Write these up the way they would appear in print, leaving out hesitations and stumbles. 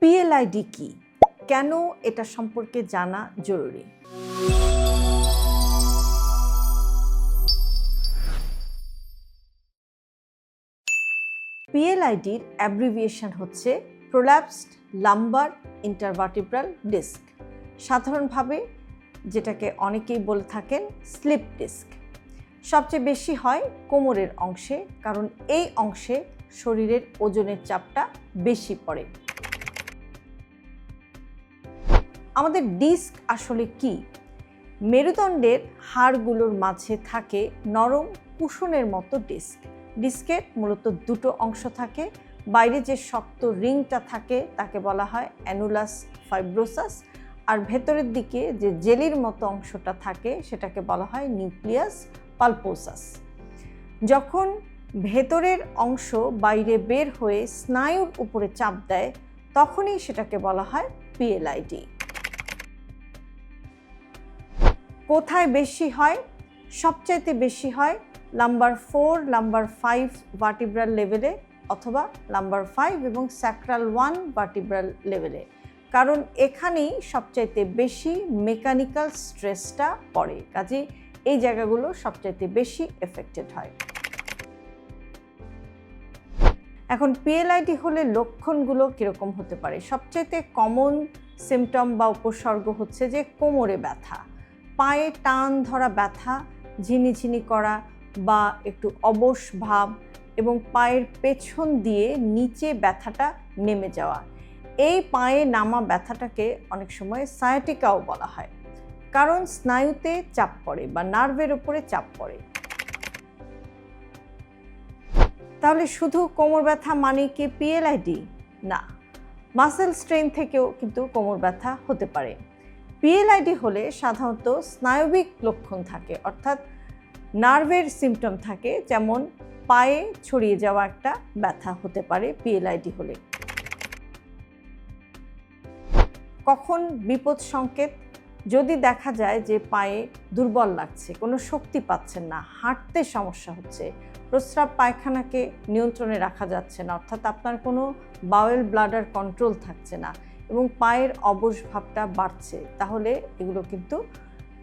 PLID কি? কেন এটা সম্পর্কে জানা জরুরি? পিএলআইডির অ্যাব্রিভিয়েশন হচ্ছে প্রোল্যাপসড লাম্বার ইন্টারভার্টিব্রাল ডিস্ক, সাধারণভাবে যেটাকে অনেকেই বলে থাকেন স্লিপ ডিস্ক। সবচেয়ে বেশি হয় কোমরের অংশে, কারণ এই অংশে শরীরের ওজনের চাপটা বেশি পড়ে। আমাদের ডিস্ক আসলে কি? মেরুদণ্ডের হাড়গুলোর মাঝে থাকে নরম কুশনের মতো ডিস্ক। ডিস্কের মূলত দুটো অংশ থাকে। বাইরে যে শক্ত রিংটা থাকে তাকে বলা হয় অ্যানুলাস ফাইব্রোসাস, আর ভেতরের দিকে যে জেলির মতো অংশটা থাকে সেটাকে বলা হয় নিউক্লিয়াস পালপোসাস। যখন ভেতরের অংশ বাইরে বের হয়ে স্নায়ুর উপরে চাপ দেয়, তখনই সেটাকে বলা হয় পিএলআইডি। কোথায় বেশি হয়? সবচাইতে বেশি হয় লাম্বার 4, লাম্বার 5 ভার্টিব্রাল লেভেলে, অথবা লাম্বার 5 এবং স্যাক্রাল 1 ভার্টিব্রাল লেভেলে, কারণ এখানেই সবচাইতে বেশি মেকানিক্যাল স্ট্রেসটা পড়ে। কাজেই এই জায়গাগুলো সবচাইতে বেশি এফেক্টেড হয়। এখন পিএলআইডি হলে লক্ষণগুলো কীরকম হতে পারে? সবচাইতে কমন সিমটম বা উপসর্গ হচ্ছে যে কোমরে ব্যথা, পায়ে টান ধরা ব্যথা, ঝিনিঝিনি করা বা একটু অবশ ভাব, এবং পায়ের পেছন দিয়ে নিচে ব্যথাটা নেমে যাওয়া। এই পায়ে নামা ব্যথাটাকে অনেক সময় সায়াটিকাও বলা হয়, কারণ স্নায়ুতে চাপ পড়ে বা নার্ভের উপরে চাপ পড়ে। তাহলে শুধু কোমর ব্যথা মানে কি পিএলআইডি? না, মাসেল স্ট্রেন থেকেও কিন্তু কোমর ব্যথা হতে পারে। পিএলআইডি হলে সাধারণত স্নায়বিক লক্ষণ থাকে, অর্থাৎ নার্ভের সিমটম থাকে, যেমন পায়ে ছড়িয়ে যাওয়া একটা ব্যথা হতে পারে পিএলআইডি হলে। কখন বিপদ সংকেত? যদি দেখা যায় যে পায়ে দুর্বল লাগছে, কোনো শক্তি পাচ্ছেন না, হাঁটতে সমস্যা হচ্ছে, প্রস্রাব পায়খানাকে নিয়ন্ত্রণে রাখা যাচ্ছে না, অর্থাৎ আপনার কোনো বাওয়েল ব্লাডার কন্ট্রোল থাকছে না, এবং পায়ের অবশ ভাবটা বাড়ছে, তাহলে এগুলো কিন্তু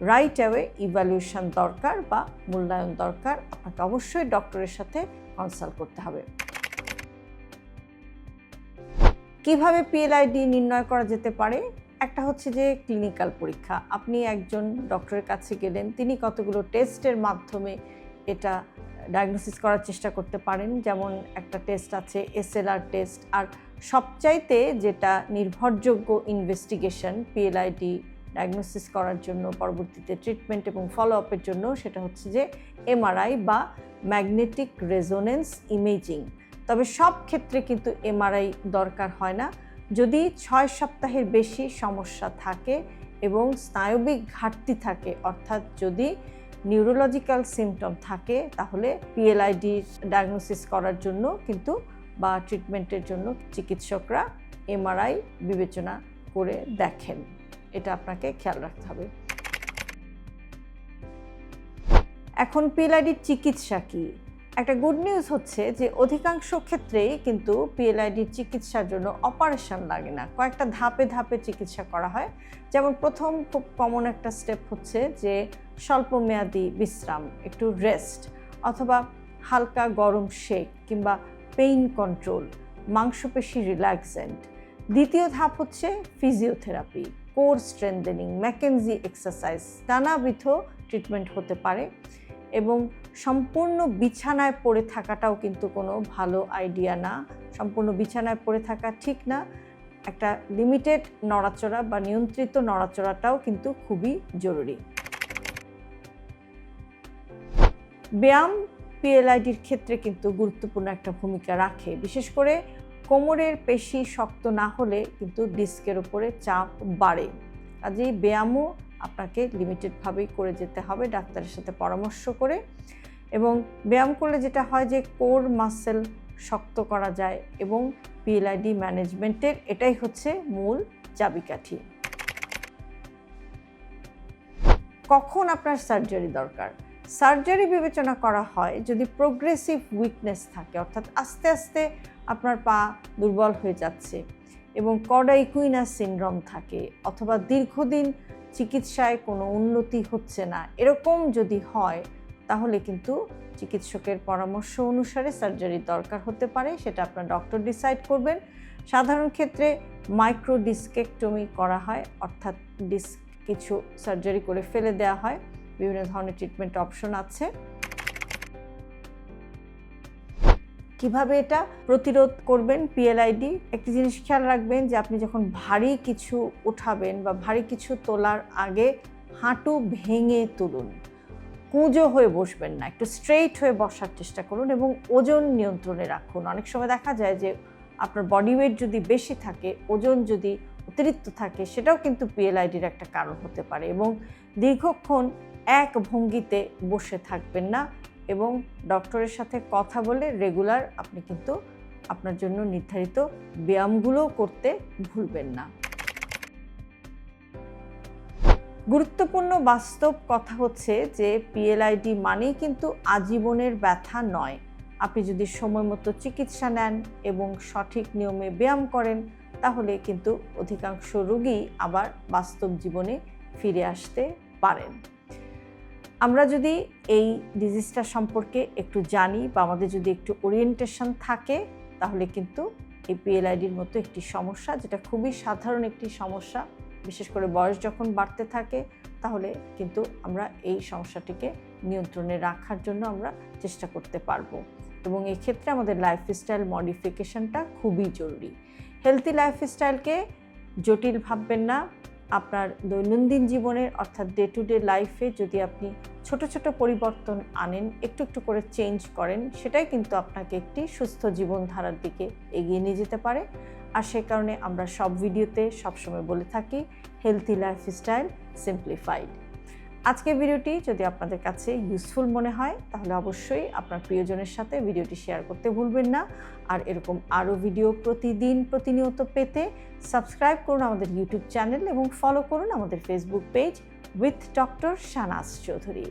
রাইট অ্যাওয়ে ইভ্যালুয়েশন দরকার বা মূল্যায়ন দরকার। আপনাকে অবশ্যই ডক্টরের সাথে কনসাল্ট করতে হবে। কিভাবে পিএলআইডি নির্ণয় করা যেতে পারে? একটা হচ্ছে যে ক্লিনিক্যাল পরীক্ষা। আপনি একজন ডক্টরের কাছে গেলেন, তিনি কতগুলো টেস্টের মাধ্যমে এটা ডায়াগনোসিস করার চেষ্টা করতে পারেন। যেমন একটা টেস্ট আছে এসএলআর টেস্ট, আর সবচাইতে যেটা নির্ভরযোগ্য ইনভেস্টিগেশন পিএলআইডি ডায়াগনোসিস করার জন্য, পরবর্তীতে ট্রিটমেন্ট এবং ফলো আপের জন্য, সেটা হচ্ছে যে এমআরআই বা ম্যাগনেটিক রেজোনেন্স ইমেজিং। তবে সব ক্ষেত্রে কিন্তু এমআরআই দরকার হয় না। যদি 6 সপ্তাহের বেশি সমস্যা থাকে এবং স্নায়বিক ঘাটতি থাকে, অর্থাৎ যদি নিউরোলজিক্যাল সিমটম থাকে, তাহলে পিএলআইডি ডায়াগনোসিস করার জন্য কিন্তু বা ট্রিটমেন্টের জন্য চিকিৎসকরা এমআরআই বিবেচনা করে দেখেন। এটা আপনাকে খেয়াল রাখতে হবে। এখন পিএলআইডির চিকিৎসা কি? একটা গুড নিউজ হচ্ছে যে অধিকাংশ ক্ষেত্রেই কিন্তু পিএলআইডির চিকিৎসার জন্য অপারেশন লাগে না, কয়েকটা ধাপে ধাপে চিকিৎসা করা হয়। যেমন প্রথম খুব কমন একটা স্টেপ হচ্ছে যে স্বল্পমেয়াদী বিশ্রাম, একটু রেস্ট, অথবা হালকা গরম শেক কিংবা পেইন কন্ট্রোল, মাংসপেশি রিল্যাক্সেন্ট। দ্বিতীয় ধাপ হচ্ছে physiotherapy, core strengthening, McKenzie exercise, নানাবিধ ট্রিটমেন্ট হতে পারে। এবং সম্পূর্ণ বিছানায় পড়ে থাকাটাও কিন্তু কোনো ভালো আইডিয়া না। সম্পূর্ণ বিছানায় পড়ে থাকা ঠিক না। একটা লিমিটেড নড়াচড়া বা নিয়ন্ত্রিত নড়াচড়াটাও কিন্তু খুবই জরুরি। ব্যায়াম পিএলআইডির ক্ষেত্রে কিন্তু গুরুত্বপূর্ণ একটা ভূমিকা রাখে। বিশেষ করে কোমরের পেশি শক্ত না হলে কিন্তু ডিস্কের উপরে চাপ বাড়ে। কাজেই ব্যায়ামও আপনাকে লিমিটেডভাবেই করে যেতে হবে ডাক্তারের সাথে পরামর্শ করে। এবং ব্যায়াম করলে যেটা হয় যে কোর মাসেল শক্ত করা যায়, এবং পিএলআইডি ম্যানেজমেন্টের এটাই হচ্ছে মূল চাবিকাঠি। কখন আপনার সার্জারি দরকার? সার্জারি বিবেচনা করা হয় যদি প্রোগ্রেসিভ উইকনেস থাকে, অর্থাৎ আস্তে আস্তে আপনার পা দুর্বল হয়ে যাচ্ছে এবং কর্ডা-ইকুইনাস সিনড্রোম থাকে অথবা দীর্ঘদিন চিকিৎসায় কোনো উন্নতি হচ্ছে না, এরকম যদি হয় তাহলে কিন্তু চিকিৎসকের পরামর্শ অনুসারে সার্জারির দরকার হতে পারে, সেটা আপনার ডক্টর ডিসাইড করবেন। সাধারণ ক্ষেত্রে মাইক্রো ডিস্কেক্টমি করা হয়, অর্থাৎ ডিস্ক কিছু সার্জারি করে ফেলে দেওয়া হয়। বিভিন্ন ধরনের ট্রিটমেন্ট অপশন আছে। কিভাবে এটা প্রতিরোধ করবেন পিএলআইডি? একটি জিনিস খেয়াল রাখবেন যে আপনি যখন ভারী কিছু উঠাবেন বা ভারী কিছু তোলার আগে হাঁটু ভেঙে তুলুন, কুঁজো হয়ে বসবেন না, একটু স্ট্রেইট হয়ে বসার চেষ্টা করুন এবং ওজন নিয়ন্ত্রণে রাখুন। অনেক সময় দেখা যায় যে আপনার বডি ওয়েট যদি বেশি থাকে, ওজন যদি অতিরিক্ত থাকে, সেটাও কিন্তু পিএলআইডির একটা কারণ হতে পারে। এবং দীর্ঘক্ষণ এক ভঙ্গিতে বসে থাকবেন না এবং ডক্টরের সাথে কথা বলে রেগুলার আপনি কিন্তু আপনার জন্য নির্ধারিত ব্যায়ামগুলো করতে ভুলবেন না। গুরুত্বপূর্ণ বাস্তব কথা হচ্ছে যে পিএলআইডি মানেই কিন্তু আজীবনের ব্যথা নয়। আপনি যদি সময় মতো চিকিৎসা নেন এবং সঠিক নিয়মে ব্যায়াম করেন তাহলে কিন্তু অধিকাংশ রোগী আবার বাস্তব জীবনে ফিরে আসতে পারেন। আমরা যদি এই ডিজিজটা সম্পর্কে একটু জানি বা আমাদের যদি একটু ওরিয়েন্টেশন থাকে তাহলে কিন্তু এই পিএলআইডির মতো একটি সমস্যা, যেটা খুবই সাধারণ একটি সমস্যা, বিশেষ করে বয়স যখন বাড়তে থাকে, তাহলে কিন্তু আমরা এই সমস্যাটিকে নিয়ন্ত্রণে রাখার জন্য আমরা চেষ্টা করতে পারবো। এবং এই ক্ষেত্রে আমাদের লাইফস্টাইল মডিফিকেশনটা খুবই জরুরি। হেলথি লাইফস্টাইলকে জটিল ভাববেন না। আপনার দৈনন্দিন জীবনের অর্থাৎ ডে টু ডে লাইফে যদি আপনি ছোট ছোট পরিবর্তন আনেন, একটু একটু করে চেঞ্জ করেন, সেটাই কিন্তু আপনাকে একটি সুস্থ জীবনধারার দিকে এগিয়ে নিয়ে যেতে পারে। আর সে কারণে আমরা সব ভিডিওতে সবসময় বলে থাকি হেলথি লাইফস্টাইল সিম্পলিফাইড। আজকের ভিডিওটি যদি আপনাদের কাছে ইউজফুল মনে হয় তাহলে অবশ্যই আপনার প্রিয়জনের সাথে ভিডিওটি শেয়ার করতে ভুলবেন না। আর এরকম আরও ভিডিও প্রতিনিয়ত পেতে সাবস্ক্রাইব করুন আমাদের ইউটিউব চ্যানেল এবং ফলো করুন আমাদের Facebook page with doctor Shahnaz Chowdhury.